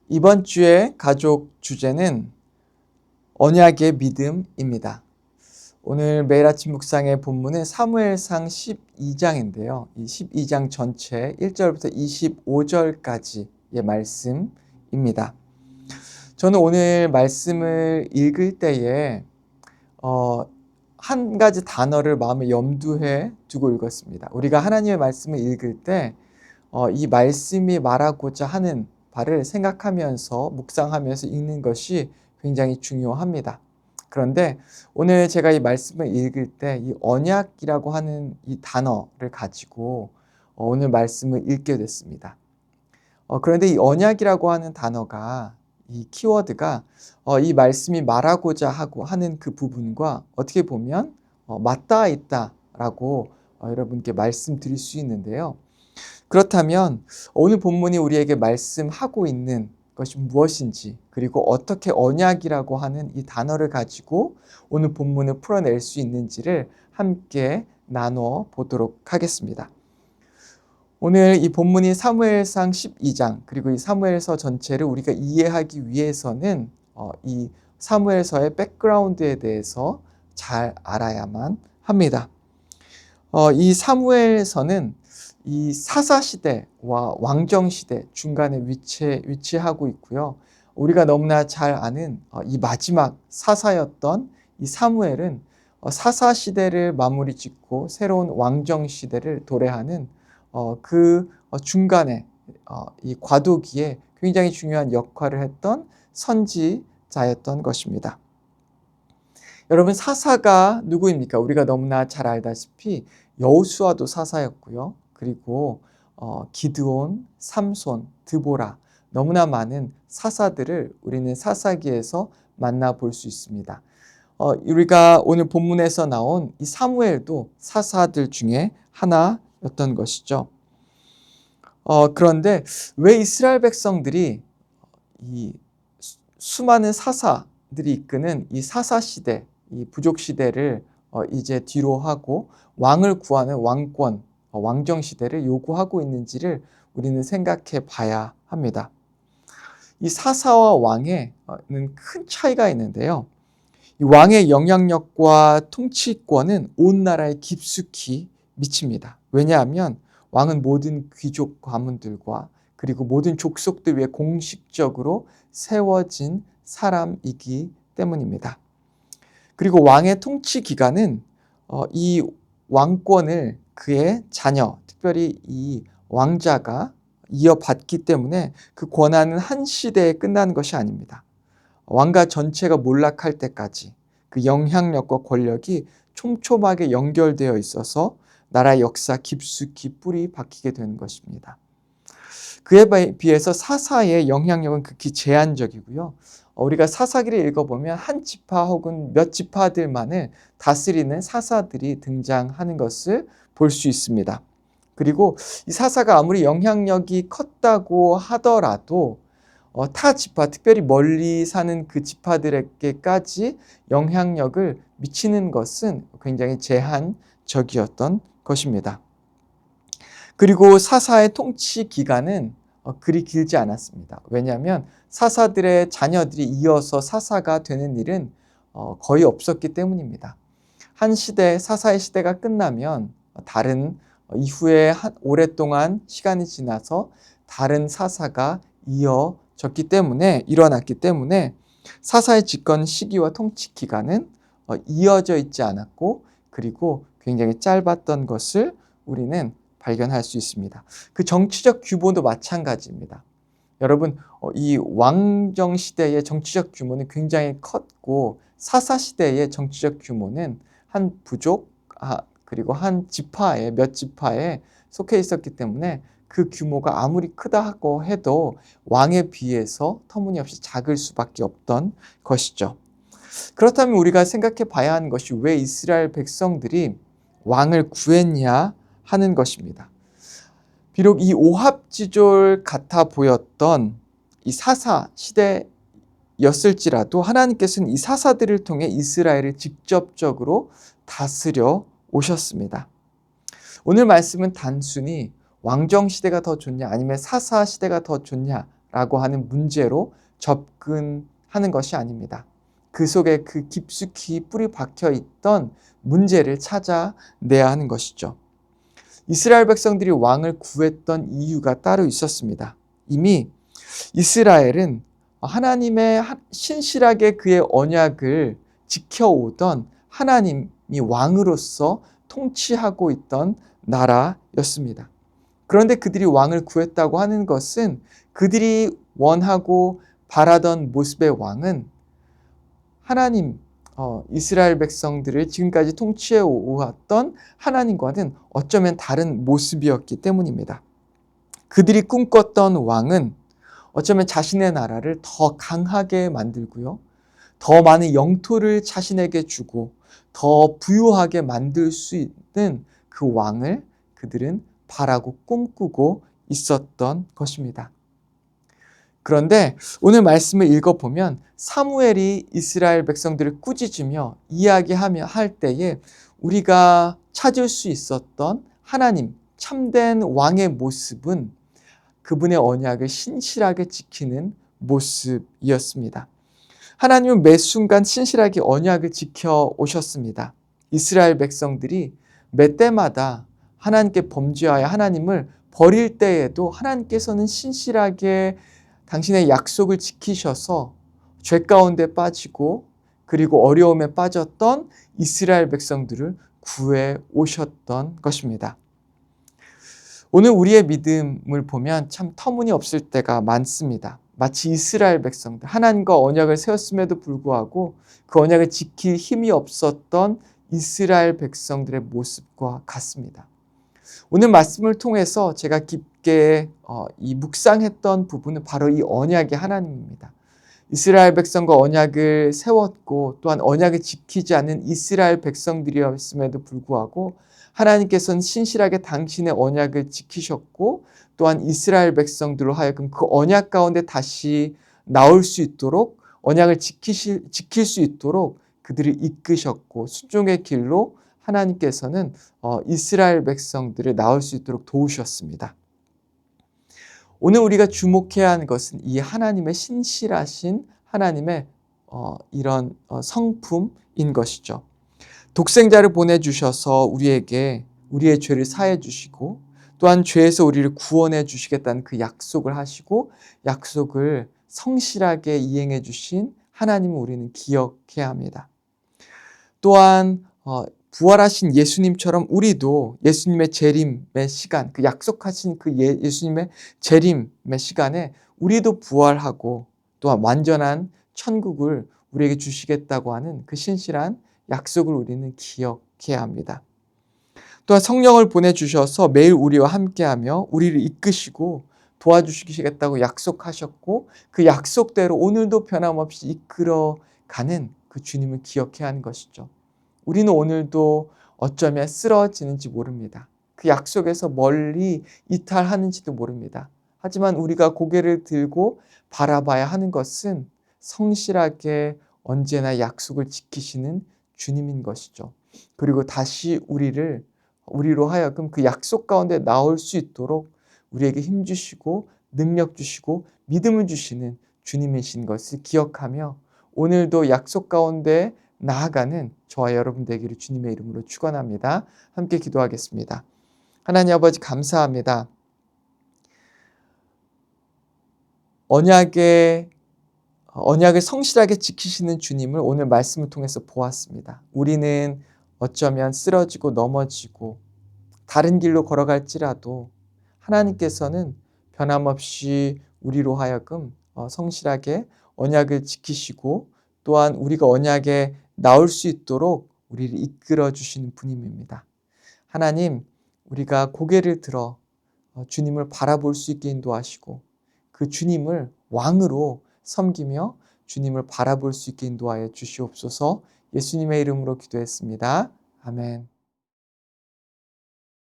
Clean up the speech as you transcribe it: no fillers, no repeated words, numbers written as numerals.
이번 주의 가족 주제는 언약의 믿음입니다. 오늘 매일 아침 묵상의 본문은 사무엘상 12장인데요. 이 12장 전체 1절부터 25절까지의 말씀입니다. 저는 오늘 말씀을 읽을 때에 한 가지 단어를 마음에 염두에 두고 읽었습니다. 우리가 하나님의 말씀을 읽을 때 이 말씀이 말하고자 하는 바를 생각하면서 묵상하면서 읽는 것이 굉장히 중요합니다. 그런데 오늘 제가 이 말씀을 읽을 때 이 언약이라고 하는 이 단어를 가지고 오늘 말씀을 읽게 됐습니다. 그런데 이 언약이라고 하는 단어가 이 키워드가 이 말씀이 말하고자 하는 그 부분과 어떻게 보면 맞닿아 있다라고 여러분께 말씀드릴 수 있는데요. 그렇다면 오늘 본문이 우리에게 말씀하고 있는 것이 무엇인지, 그리고 어떻게 언약이라고 하는 이 단어를 가지고 오늘 본문을 풀어낼 수 있는지를 함께 나눠 보도록 하겠습니다. 오늘 이 본문이 사무엘상 12장 그리고 이 사무엘서 전체를 우리가 이해하기 위해서는 이 사무엘서의 백그라운드에 대해서 잘 알아야만 합니다. 이 사무엘서는 이 사사시대와 왕정시대 중간에 위치하고 있고요. 우리가 너무나 잘 아는 이 마지막 사사였던 이 사무엘은 사사시대를 마무리 짓고 새로운 왕정시대를 도래하는 그 중간에 이 과도기에 굉장히 중요한 역할을 했던 선지자였던 것입니다. 여러분, 사사가 누구입니까? 우리가 너무나 잘 알다시피 여호수아도 사사였고요. 그리고 기드온, 삼손, 드보라, 너무나 많은 사사들을 우리는 사사기에서 만나볼 수 있습니다. 우리가 오늘 본문에서 나온 이 사무엘도 사사들 중에 하나였던 것이죠. 그런데 왜 이스라엘 백성들이 이 수많은 사사들이 이끄는 이 사사시대, 이 부족시대를 이제 뒤로 하고 왕을 구하는 왕권, 왕정시대를 요구하고 있는지를 우리는 생각해 봐야 합니다. 이 사사와 왕에는 큰 차이가 있는데요. 이 왕의 영향력과 통치권은 온 나라에 깊숙이 미칩니다. 왜냐하면 왕은 모든 귀족 가문들과 그리고 모든 족속들 위해 공식적으로 세워진 사람이기 때문입니다. 그리고 왕의 통치 기간은 이 왕권을 그의 자녀, 특별히 이 왕자가 이어받기 때문에 그 권한은 한 시대에 끝나는 것이 아닙니다. 왕가 전체가 몰락할 때까지 그 영향력과 권력이 촘촘하게 연결되어 있어서 나라의 역사 깊숙이 뿌리 박히게 되는 것입니다. 그에 비해서 사사의 영향력은 극히 제한적이고요. 우리가 사사기를 읽어보면 한 지파 혹은 몇 지파들만을 다스리는 사사들이 등장하는 것을 볼 수 있습니다. 그리고 이 사사가 아무리 영향력이 컸다고 하더라도 타 지파, 특별히 멀리 사는 그 지파들에게까지 영향력을 미치는 것은 굉장히 제한적이었던 것입니다. 그리고 사사의 통치 기간은 그리 길지 않았습니다. 왜냐하면 사사들의 자녀들이 이어서 사사가 되는 일은 거의 없었기 때문입니다. 한 시대, 사사의 시대가 끝나면 다른 이후에 오랫동안 시간이 지나서 다른 사사가 일어났기 때문에 사사의 집권 시기와 통치 기간은 이어져 있지 않았고, 그리고 굉장히 짧았던 것을 우리는 발견할 수 있습니다. 그 정치적 규모도 마찬가지입니다. 여러분, 이 왕정 시대의 정치적 규모는 굉장히 컸고, 사사 시대의 정치적 규모는 한 부족, 그리고 한 지파에, 몇 지파에 속해 있었기 때문에 그 규모가 아무리 크다고 해도 왕에 비해서 터무니없이 작을 수밖에 없던 것이죠. 그렇다면 우리가 생각해 봐야 하는 것이 왜 이스라엘 백성들이 왕을 구했냐 하는 것입니다. 비록 이 오합지졸 같아 보였던 이 사사 시대였을지라도 하나님께서는 이 사사들을 통해 이스라엘을 직접적으로 다스려 오셨습니다. 오늘 말씀은 단순히 왕정 시대가 더 좋냐 아니면 사사 시대가 더 좋냐라는 라고 하는 문제로 접근하는 것이 아닙니다. 그 속에 그 깊숙이 뿌리 박혀 있던 문제를 찾아내야 하는 것이죠. 이스라엘 백성들이 왕을 구했던 이유가 따로 있었습니다. 이미 이스라엘은 하나님의 신실하게 그의 언약을 지켜오던 하나님이 왕으로서 통치하고 있던 나라였습니다. 그런데 그들이 왕을 구했다고 하는 것은 그들이 원하고 바라던 모습의 왕은 하나님, 이스라엘 백성들을 지금까지 통치해 오았던 하나님과는 어쩌면 다른 모습이었기 때문입니다. 그들이 꿈꿨던 왕은 어쩌면 자신의 나라를 더 강하게 만들고요, 더 많은 영토를 자신에게 주고 더 부유하게 만들 수 있는 그 왕을 그들은 바라고 꿈꾸고 있었던 것입니다. 그런데 오늘 말씀을 읽어보면 사무엘이 이스라엘 백성들을 꾸짖으며 이야기하며 할 때에 우리가 찾을 수 있었던 하나님, 참된 왕의 모습은 그분의 언약을 신실하게 지키는 모습이었습니다. 하나님은 매 순간 신실하게 언약을 지켜 오셨습니다. 이스라엘 백성들이 매 때마다 하나님께 범죄하여 하나님을 버릴 때에도 하나님께서는 신실하게 당신의 약속을 지키셔서 죄 가운데 빠지고 그리고 어려움에 빠졌던 이스라엘 백성들을 구해 오셨던 것입니다. 오늘 우리의 믿음을 보면 참 터무니없을 때가 많습니다. 마치 이스라엘 백성들, 하나님과 언약을 세웠음에도 불구하고 그 언약을 지킬 힘이 없었던 이스라엘 백성들의 모습과 같습니다. 오늘 말씀을 통해서 제가 깊게 이 묵상했던 부분은 바로 이 언약의 하나님입니다. 이스라엘 백성과 언약을 세웠고 또한 언약을 지키지 않는 이스라엘 백성들이었음에도 불구하고 하나님께서는 신실하게 당신의 언약을 지키셨고 또한 이스라엘 백성들로 하여금 그 언약 가운데 다시 나올 수 있도록 언약을 지킬 수 있도록 그들을 이끄셨고 순종의 길로 하나님께서는 이스라엘 백성들을 나올 수 있도록 도우셨습니다. 오늘 우리가 주목해야 하는 것은 이 하나님의 신실하신 하나님의 이런 성품인 것이죠. 독생자를 보내주셔서 우리에게 우리의 죄를 사해 주시고 또한 죄에서 우리를 구원해 주시겠다는 그 약속을 하시고 약속을 성실하게 이행해 주신 하나님을 우리는 기억해야 합니다. 또한 부활하신 예수님처럼 우리도 예수님의 재림의 시간, 그 약속하신 그 예수님의 재림의 시간에 우리도 부활하고 또한 완전한 천국을 우리에게 주시겠다고 하는 그 신실한 약속을 우리는 기억해야 합니다. 또한 성령을 보내주셔서 매일 우리와 함께하며 우리를 이끄시고 도와주시겠다고 약속하셨고 그 약속대로 오늘도 변함없이 이끌어가는 그 주님을 기억해야 하는 것이죠. 우리는 오늘도 어쩌면 쓰러지는지 모릅니다. 그 약속에서 멀리 이탈하는지도 모릅니다. 하지만 우리가 고개를 들고 바라봐야 하는 것은 성실하게 언제나 약속을 지키시는 주님인 것이죠. 그리고 다시 우리로 하여금 그 약속 가운데 나올 수 있도록 우리에게 힘 주시고 능력 주시고 믿음을 주시는 주님이신 것을 기억하며 오늘도 약속 가운데 나아가는 저와 여러분 되기를 주님의 이름으로 축원합니다. 함께 기도하겠습니다. 하나님 아버지 감사합니다. 언약을 성실하게 지키시는 주님을 오늘 말씀을 통해서 보았습니다. 우리는 어쩌면 쓰러지고 넘어지고 다른 길로 걸어갈지라도 하나님께서는 변함없이 우리로 하여금 성실하게 언약을 지키시고 또한 우리가 언약에 나올 수 있도록 우리를 이끌어 주시는 분입니다. 하나님, 우리가 고개를 들어 주님을 바라볼 수 있게 인도하시고 그 주님을 왕으로 섬기며 주님을 바라볼 수 있게 인도하여 주시옵소서. 예수님의 이름으로 기도했습니다. 아멘.